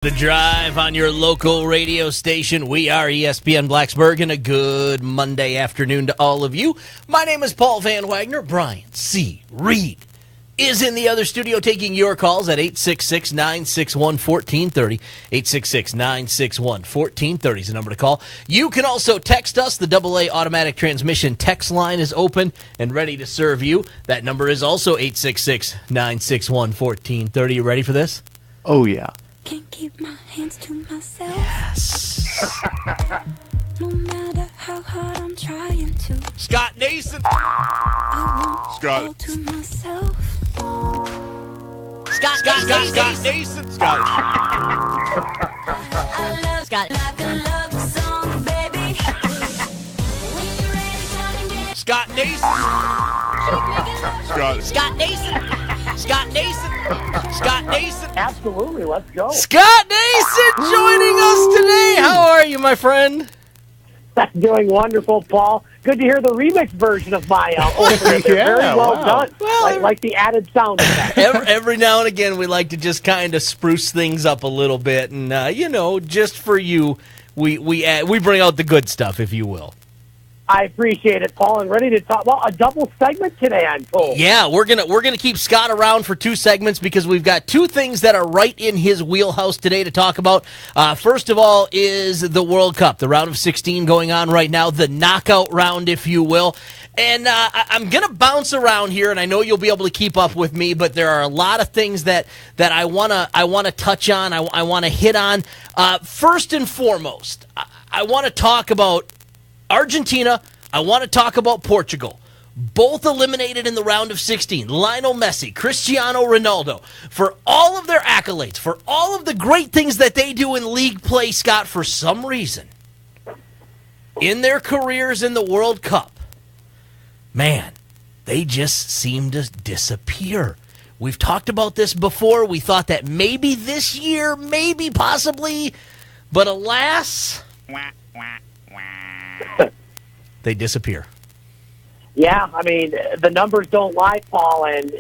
The Drive on your local radio station. We are ESPN Blacksburg, and a good Monday afternoon to all of you. My name is Paul Van Wagner. Brian C. Reed is in the other studio taking your calls at 866-961-1430. 866-961-1430 is the number to call. You can also text us. The AA automatic transmission text line is open and ready to serve you. That number is also 866-961-1430. You ready for this? Oh, yeah. Can't keep my hands to myself. Yes. No matter how hard I'm trying to. Scott Nason. I won't Scott. go to myself. Scott Nason. Scott. I love Scott like a love song, baby. When you're ready, come and get Scott Nason. Scott. Scott Nason. Scott Nason. Scott Nason. Absolutely, let's go. Scott Nason joining us today. How are you, my friend? Doing wonderful, Paul. Good to hear the remix version of my opening. They're very well done. Well, like the added sound effect. every now and again, we like to just kind of spruce things up a little bit, and just for you, we bring out the good stuff, if you will. I appreciate it, Paul, and ready to talk. Well, a double segment today, I'm told. Yeah, we're gonna keep Scott around for two segments because we've got two things that are right in his wheelhouse today to talk about. First of all is the World Cup, the round of 16 going on right now, the knockout round, if you will. And I'm going to bounce around here, and I know you'll be able to keep up with me, but there are a lot of things that I wanna touch on, I want to hit on. First and foremost, I want to talk about Argentina. I want to talk about Portugal. Both eliminated in the round of 16. Lionel Messi, Cristiano Ronaldo, for all of their accolades, for all of the great things that they do in league play, Scott, for some reason, in their careers in the World Cup, man, they just seem to disappear. We've talked about this before. We thought that maybe this year, maybe, possibly, but alas, they disappear. Yeah, I mean, the numbers don't lie, Paul, and,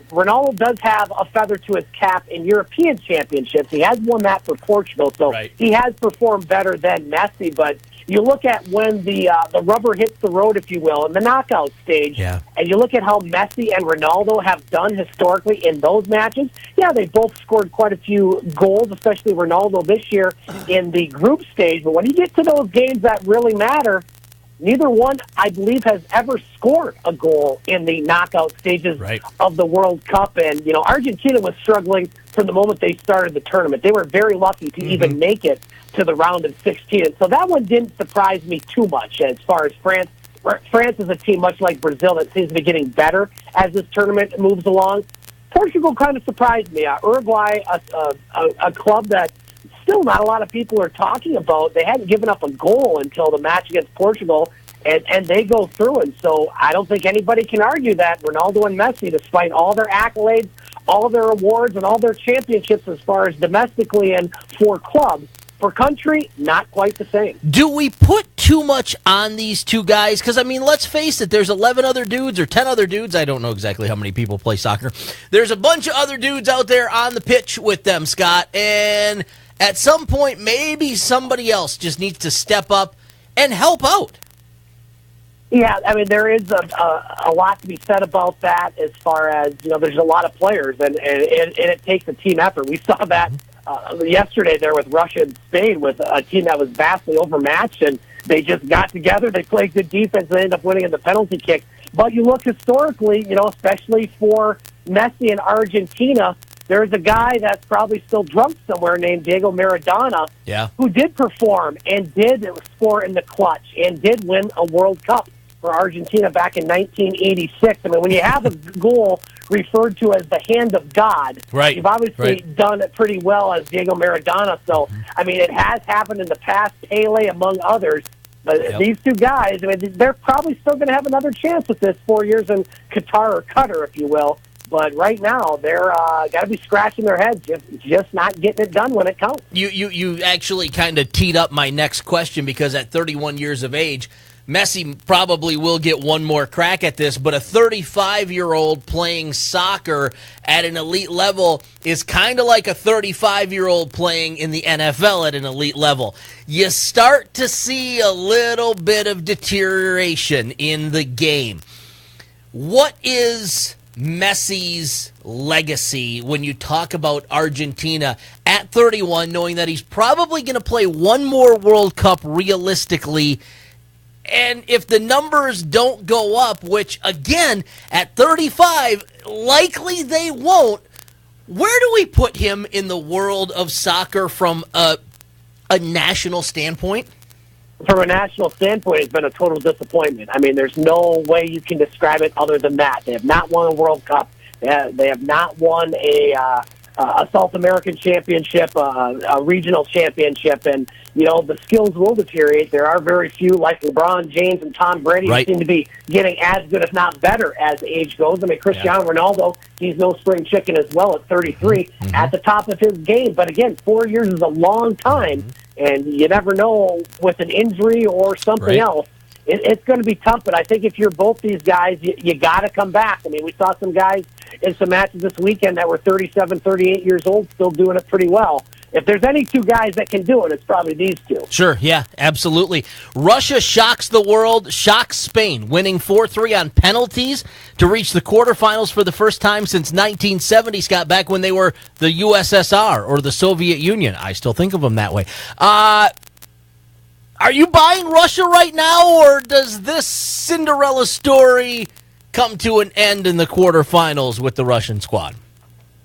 Ronaldo does have a feather to his cap in European championships. He has won that for Portugal, so Right. He has performed better than Messi, but you look at when the rubber hits the road, if you will, in the knockout stage, Yeah. and you look at how Messi and Ronaldo have done historically in those matches, yeah, they both scored quite a few goals, especially Ronaldo this year in the group stage, but when you get to those games that really matter, neither one, I believe, has ever scored a goal in the knockout stages Right. of the World Cup. And, Argentina was struggling from the moment they started the tournament. They were very lucky to even make it to the round of 16. And so that one didn't surprise me too much as far as France. France is a team, much like Brazil, that seems to be getting better as this tournament moves along. Portugal kind of surprised me. Uruguay, a club that still not a lot of people are talking about. They hadn't given up a goal until the match against Portugal, and they go through. And so I don't think anybody can argue that Ronaldo and Messi, despite all their accolades, all their awards, and all their championships as far as domestically and for clubs, for country, not quite the same. Do we put too much on these two guys? Because, let's face it, there's 11 other dudes or 10 other dudes. I don't know exactly how many people play soccer. There's a bunch of other dudes out there on the pitch with them, Scott, and at some point, maybe somebody else just needs to step up and help out. Yeah, there is a lot to be said about that as far as, there's a lot of players, and it takes a team effort. We saw that yesterday there with Russia and Spain with a team that was vastly overmatched, and they just got together, they played good defense, and they ended up winning in the penalty kick. But you look historically, especially for Messi and Argentina, there's a guy that's probably still drunk somewhere named Diego Maradona, who did perform and did score in the clutch and did win a World Cup for Argentina back in 1986. When you have a goal referred to as the hand of God, right, you've obviously done it pretty well as Diego Maradona. So, it has happened in the past, Pele among others. But these two guys, they're probably still going to have another chance with this 4 years in Qatar, or Qatar, if you will. But right now, they're got to be scratching their heads, just not getting it done when it counts. You actually kind of teed up my next question, because at 31 years of age, Messi probably will get one more crack at this, but a 35-year-old playing soccer at an elite level is kind of like a 35-year-old playing in the NFL at an elite level. You start to see a little bit of deterioration in the game. What is Messi's legacy when you talk about Argentina at 31, knowing that he's probably going to play one more World Cup realistically? And if the numbers don't go up, which, again, at 35, likely they won't, where do we put him in the world of soccer from a national standpoint? From a national standpoint, it's been a total disappointment. I mean, there's no way you can describe it other than that. They have not won a World Cup. They have not won a South American championship, a regional championship, and the skills will deteriorate. There are very few like LeBron James and Tom Brady who seem to be getting as good, if not better, as age goes. I mean, Cristiano Ronaldo, he's no spring chicken as well at 33, at the top of his game. But again, 4 years is a long time, and you never know with an injury or something else. It's going to be tough, but I think if you're both these guys, you got to come back. I mean, we saw some guys in some matches this weekend that were 37, 38 years old, still doing it pretty well. If there's any two guys that can do it, it's probably these two. Sure, yeah, absolutely. Russia shocks the world, shocks Spain, winning 4-3 on penalties to reach the quarterfinals for the first time since 1970, Scott, back when they were the USSR or the Soviet Union. I still think of them that way. Are you buying Russia right now, or does this Cinderella story come to an end in the quarterfinals with the Russian squad?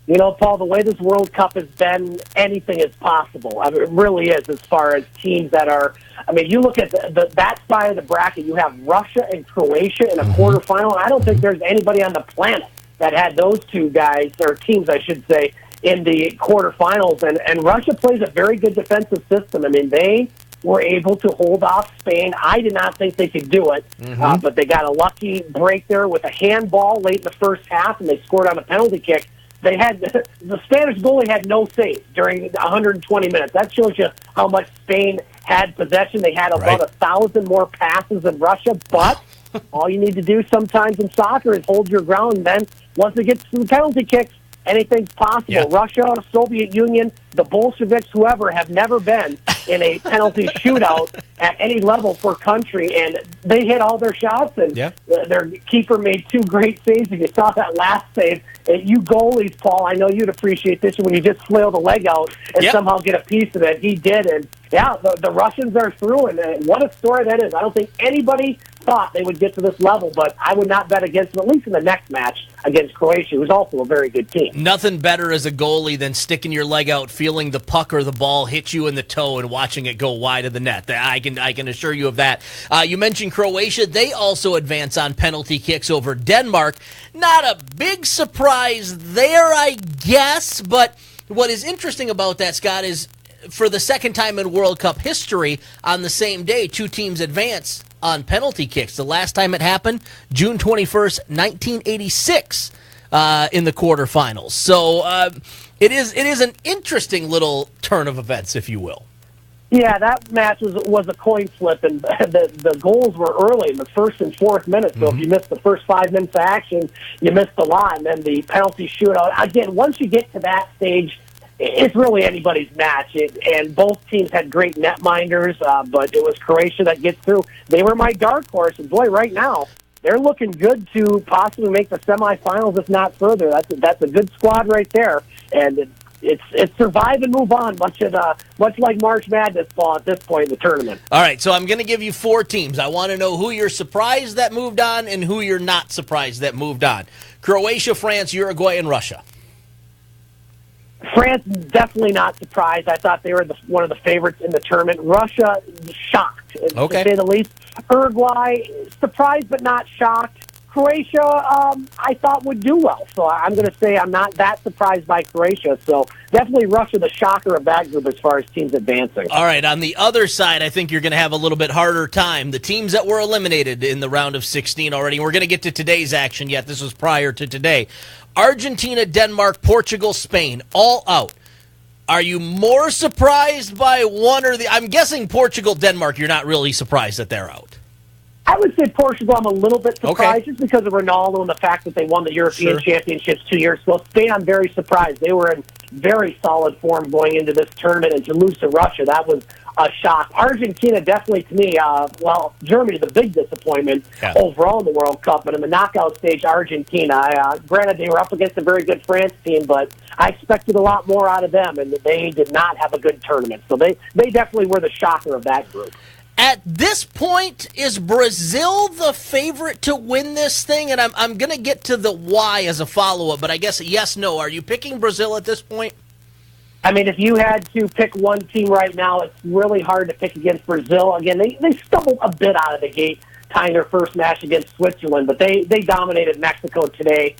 Paul, the way this World Cup has been, anything is possible. I mean, it really is, as far as teams that are. I mean, you look at that side of the bracket, you have Russia and Croatia in a quarterfinal, and I don't think there's anybody on the planet that had those two guys, or teams, I should say, in the quarterfinals. And Russia plays a very good defensive system. I mean, they were able to hold off Spain. I did not think they could do it, but they got a lucky break there with a handball late in the first half, and they scored on a penalty kick. They had the Spanish goalie had no save during 120 minutes. That shows you how much Spain had possession. They had about 1,000 more passes than Russia, but all you need to do sometimes in soccer is hold your ground. And then once it gets to the penalty kicks, anything's possible. Yeah. Russia, Soviet Union, the Bolsheviks, whoever, have never been in a penalty shootout at any level for country, and they hit all their shots, and their keeper made two great saves. If you saw that last save, you goalies, Paul, I know you'd appreciate this when you just flail the leg out and somehow get a piece of it. He did, and the Russians are through, and what a story that is. I don't think anybody thought they would get to this level, but I would not bet against them, at least in the next match against Croatia, who's also a very good team. Nothing better as a goalie than sticking your leg out, feeling the puck or the ball hit you in the toe and watching it go wide of the net. I can assure you of that. You mentioned Croatia. They also advance on penalty kicks over Denmark. Not a big surprise there, I guess, but what is interesting about that, Scott, is for the second time in World Cup history, on the same day, two teams advance on penalty kicks. The last time it happened, June 21st, 1986, in the quarterfinals. So it is an interesting little turn of events, if you will. Yeah, that match was a coin flip, and the goals were early in the first and fourth minutes. So if you missed the first 5 minutes of action, you missed a lot. And then the penalty shootout. Again, once you get to that stage, it's really anybody's match. And both teams had great netminders, but it was Croatia that gets through. They were my dark horse, and boy, right now, they're looking good to possibly make the semifinals, if not further. That's a good squad right there, and it's survive and move on, much like March Madness ball at this point in the tournament. All right, so I'm going to give you 4 teams. I want to know who you're surprised that moved on and who you're not surprised that moved on. Croatia, France, Uruguay, and Russia. France, definitely not surprised. I thought they were one of the favorites in the tournament. Russia, shocked, to say the least. Uruguay, surprised but not shocked. Croatia, I thought would do well. So I'm going to say I'm not that surprised by Croatia. So definitely Russia, the shocker of that group as far as teams advancing. All right, on the other side, I think you're going to have a little bit harder time. The teams that were eliminated in the round of 16 already, and we're going to get to today's action yet. This was prior to today. Argentina, Denmark, Portugal, Spain, all out. Are you more surprised by one or the... I'm guessing Portugal, Denmark, you're not really surprised that they're out. I would say Portugal, I'm a little bit surprised Okay. just because of Ronaldo and the fact that they won the European Championships 2 years ago. Spain, I'm very surprised. They were in very solid form going into this tournament, and to lose to Russia, that was a shock. Argentina, definitely to me, Germany, the big disappointment overall in the World Cup, but in the knockout stage, Argentina. Granted, they were up against a very good France team, but I expected a lot more out of them, and they did not have a good tournament. So they definitely were the shocker of that group. At this point, is Brazil the favorite to win this thing? And I'm going to get to the why as a follow-up, but I guess yes, no. Are you picking Brazil at this point? I mean, if you had to pick one team right now, it's really hard to pick against Brazil. Again, they stumbled a bit out of the gate, tying their first match against Switzerland, but they dominated Mexico today.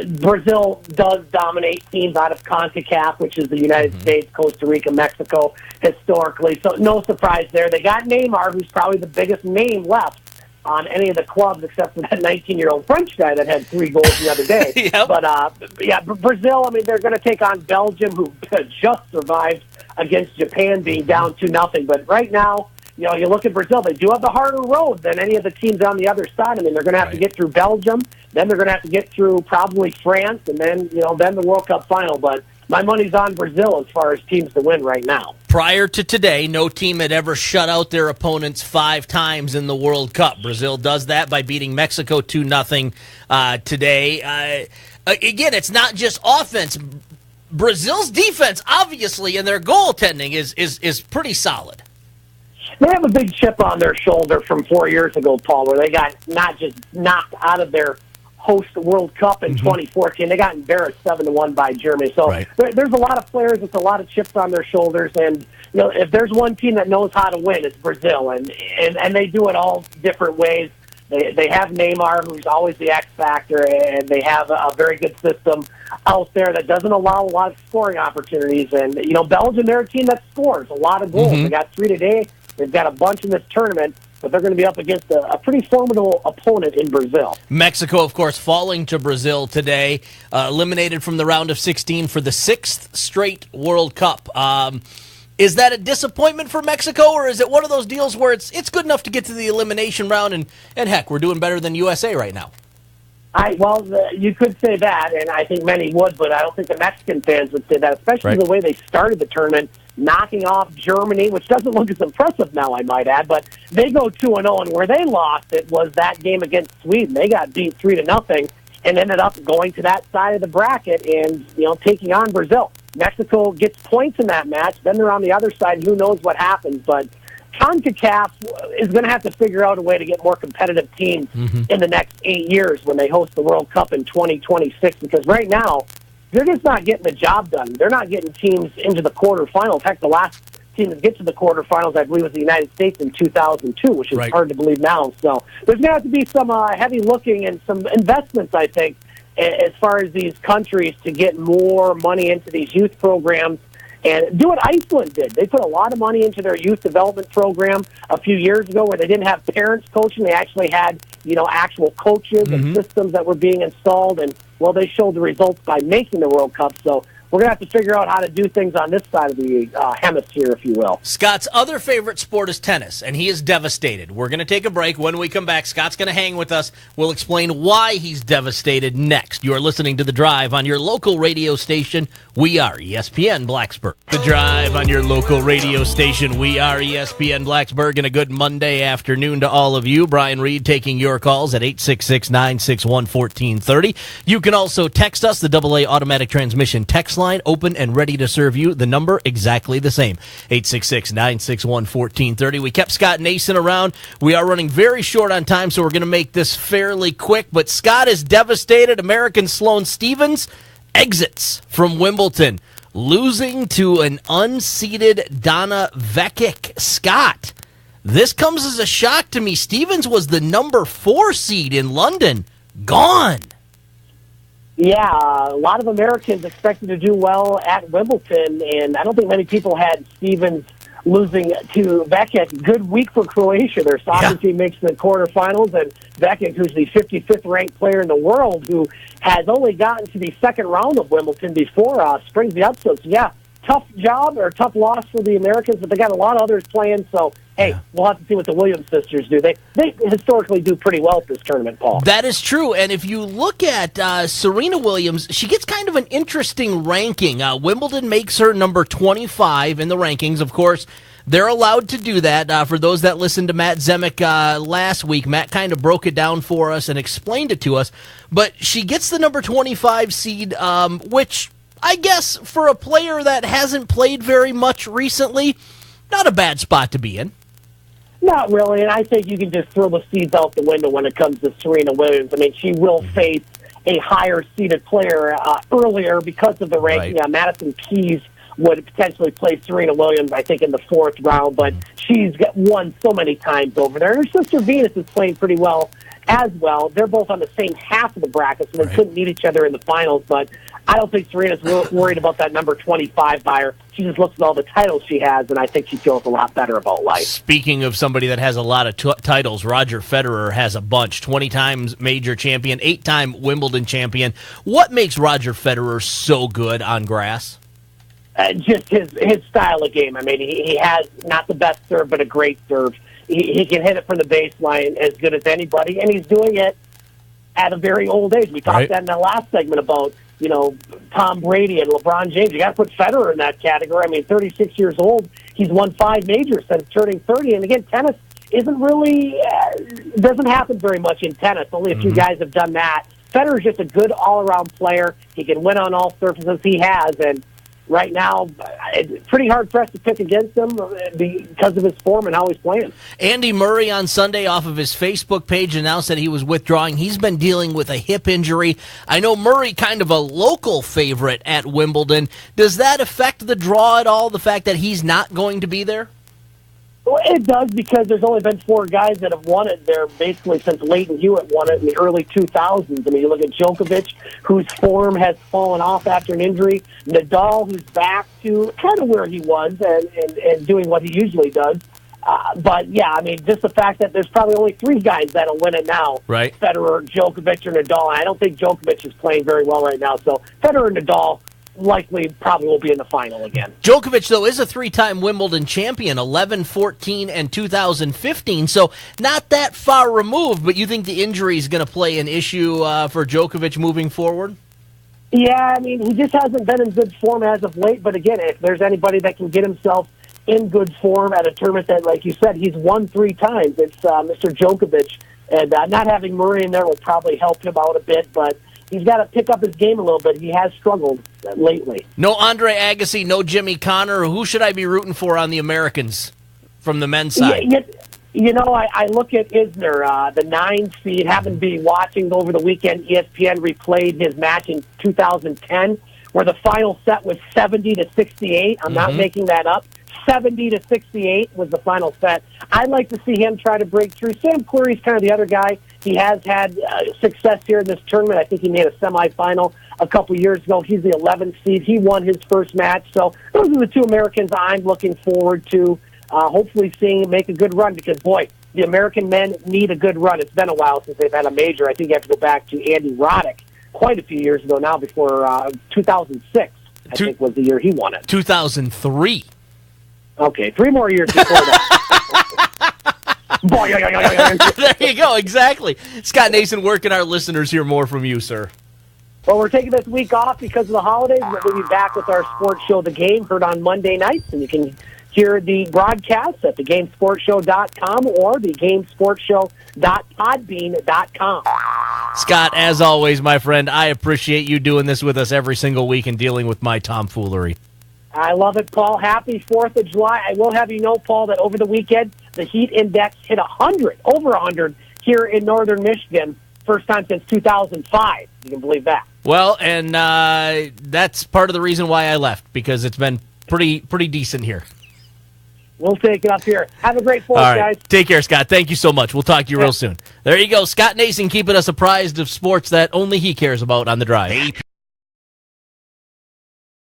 Brazil does dominate teams out of CONCACAF, which is the United States, Costa Rica, Mexico, historically. So no surprise there. They got Neymar, who's probably the biggest name left on any of the clubs except for that 19-year-old French guy that had 3 goals the other day. Yep. But Brazil, I mean, they're going to take on Belgium, who just survived against Japan being down 2-0. But right now, you know, you look at Brazil, they do have the harder road than any of the teams on the other side. I mean, they're going to have to get through Belgium, then they're going to have to get through probably France, and then the World Cup final. But my money's on Brazil as far as teams to win right now. Prior to today, no team had ever shut out their opponents 5 times in the World Cup. Brazil does that by beating Mexico 2-0 today. Again, it's not just offense. Brazil's defense, obviously, and their goaltending is pretty solid. They have a big chip on their shoulder from 4 years ago, Paul, where they got not just knocked out of their host World Cup in 2014. They got embarrassed 7-1 by Germany. So there's a lot of players with a lot of chips on their shoulders, and if there's one team that knows how to win, it's Brazil, and they do it all different ways. They have Neymar, who's always the X factor, and they have a very good system out there that doesn't allow a lot of scoring opportunities. And Belgium, they're a team that scores a lot of goals. They got 3 today. They've got a bunch in this tournament, but they're going to be up against a pretty formidable opponent in Brazil. Mexico, of course, falling to Brazil today, eliminated from the round of 16 for the 6th straight World Cup. Is that a disappointment for Mexico, or is it one of those deals where it's good enough to get to the elimination round, and heck, we're doing better than USA right now? You could say that, and I think many would, but I don't think the Mexican fans would say that, especially the way they started the tournament, knocking off Germany, which doesn't look as impressive now, I might add, but they go 2-0, and where they lost it was that game against Sweden. They got beat 3-0 and ended up going to that side of the bracket and taking on Brazil. Mexico gets points in that match, then they're on the other side, and who knows what happens, but CONCACAF is going to have to figure out a way to get more competitive teams in the next 8 years when they host the World Cup in 2026, because right now, they're just not getting the job done. They're not getting teams into the quarterfinals. Heck, the last team to get to the quarterfinals, I believe, was the United States in 2002, which is hard to believe now. So there's going to have to be some heavy looking and some investments, I think, as far as these countries to get more money into these youth programs and do what Iceland did. They put a lot of money into their youth development program a few years ago where they didn't have parents coaching. They actually had, actual coaches and systems that were being installed, and they showed the results by making the World Cup. So we're going to have to figure out how to do things on this side of the hemisphere, if you will. Scott's other favorite sport is tennis, and he is devastated. We're going to take a break. When we come back, Scott's going to hang with us. We'll explain why he's devastated next. You're listening to The Drive on your local radio station. We are ESPN Blacksburg. The Drive on your local radio station. We are ESPN Blacksburg, and a good Monday afternoon to all of you. Brian Reed taking your calls at 866-961-1430. You can also text us, the AA Automatic Transmission text line, open and ready to serve you. The number exactly the same, 866-961-1430. We kept Scott Nason around. We are running very short on time, so we're going to make this fairly quick. But Scott is devastated. American Sloane Stephens exits from Wimbledon, losing to an unseeded Donna Vekic. Scott, this comes as a shock to me. Stephens was the number 4 seed in London. Gone. Yeah, a lot of Americans expected to do well at Wimbledon, and I don't think many people had Stephens losing to Vekic. Good week for Croatia. Their soccer team makes the quarterfinals, and Vekic, who's the 55th ranked player in the world, who has only gotten to the second round of Wimbledon before, springs the upset. So, yeah, tough job or tough loss for the Americans, but they got a lot of others playing, so Hey, we'll have to see what the Williams sisters do. They historically do pretty well at this tournament, Paul. That is true. And if you look at Serena Williams, she gets kind of an interesting ranking. Wimbledon makes her number 25 in the rankings. Of course, they're allowed to do that. For those that listened to Matt Zemek last week, Matt kind of broke it down for us and explained it to us. But she gets the number 25 seed, which I guess for a player that hasn't played very much recently, not a bad spot to be in. Not really, and I think you can just throw the seeds out the window when it comes to Serena Williams. I mean, she will face a higher-seeded player earlier because of the ranking. Right. Madison Keys would potentially play Serena Williams, I think, in the 4th round, but she's won so many times over there. Her sister Venus is playing pretty well as well. They're both on the same half of the bracket, so they couldn't meet each other in the finals, but I don't think Serena's worried about that number 25 by her. She just looks at all the titles she has, and I think she feels a lot better about life. Speaking of somebody that has a lot of titles, Roger Federer has a bunch. 20 times major champion, 8-time Wimbledon champion. What makes Roger Federer so good on grass? Just his style of game. I mean, he has not the best serve, but a great serve. He can hit it from the baseline as good as anybody, and he's doing it at a very old age. We talked that in the last segment about, Tom Brady and LeBron James. You got to put Federer in that category. I mean, 36 years old. He's won 5 majors since turning 30. And again, tennis isn't really doesn't happen very much in tennis. Only a few guys have done that. Federer's just a good all-around player. He can win on all surfaces he has, and right now, it's pretty hard pressed to pick against him because of his form and how he's playing. Andy Murray on Sunday off of his Facebook page announced that he was withdrawing. He's been dealing with a hip injury. I know Murray kind of a local favorite at Wimbledon. Does that affect the draw at all, the fact that he's not going to be there? Well, it does, because there's only been 4 guys that have won it there basically since Leighton Hewitt won it in the early 2000s. I mean, you look at Djokovic, whose form has fallen off after an injury, Nadal, who's back to kind of where he was and doing what he usually does. But, yeah, I mean, just the fact that there's probably only 3 guys that'll win it now, right? Federer, Djokovic, or Nadal. I don't think Djokovic is playing very well right now. So Federer and Nadal likely probably will be in the final again. Djokovic, though, is a 3-time Wimbledon champion, 11, 14, and 2015, so not that far removed, but you think the injury is going to play an issue for Djokovic moving forward? Yeah, I mean, he just hasn't been in good form as of late, but again, if there's anybody that can get himself in good form at a tournament that, like you said, he's won 3 times, it's Mr. Djokovic, and not having Murray in there will probably help him out a bit, but he's got to pick up his game a little bit. He has struggled lately. No Andre Agassi, no Jimmy Connor. Who should I be rooting for on the Americans from the men's side? I look at Isner, the 9 seed, having been watching over the weekend. ESPN replayed his match in 2010, where the final set was 70-68. I'm not making that up. 70-68 was the final set. I'd like to see him try to break through. Sam Querrey's kind of the other guy. He has had success here in this tournament. I think he made a semifinal a couple years ago. He's the 11th seed. He won his first match. So those are the 2 Americans I'm looking forward to hopefully seeing him make a good run, because, boy, the American men need a good run. It's been a while since they've had a major. I think you have to go back to Andy Roddick quite a few years ago now, before 2006, I think was the year he won it. 2003. Okay, 3 more years before that. There you go, exactly. Scott Nason, where can our listeners hear more from you, sir? Well, we're taking this week off because of the holidays, but we'll be back with our sports show, The Game, heard on Monday nights, and you can hear the broadcast at thegamesportshow.com or thegamesportshow.podbean.com. Scott, as always, my friend, I appreciate you doing this with us every single week and dealing with my tomfoolery. I love it, Paul. Happy 4th of July. I will have you know, Paul, that over the weekend, the heat index hit 100, over 100, here in northern Michigan. First time since 2005. You can believe that. Well, and that's part of the reason why I left, because it's been pretty decent here. We'll take it up here. Have a great 4th, All right. guys. Take care, Scott. Thank you so much. We'll talk to you real soon. There you go. Scott Nason keeping us apprised of sports that only he cares about on The Drive.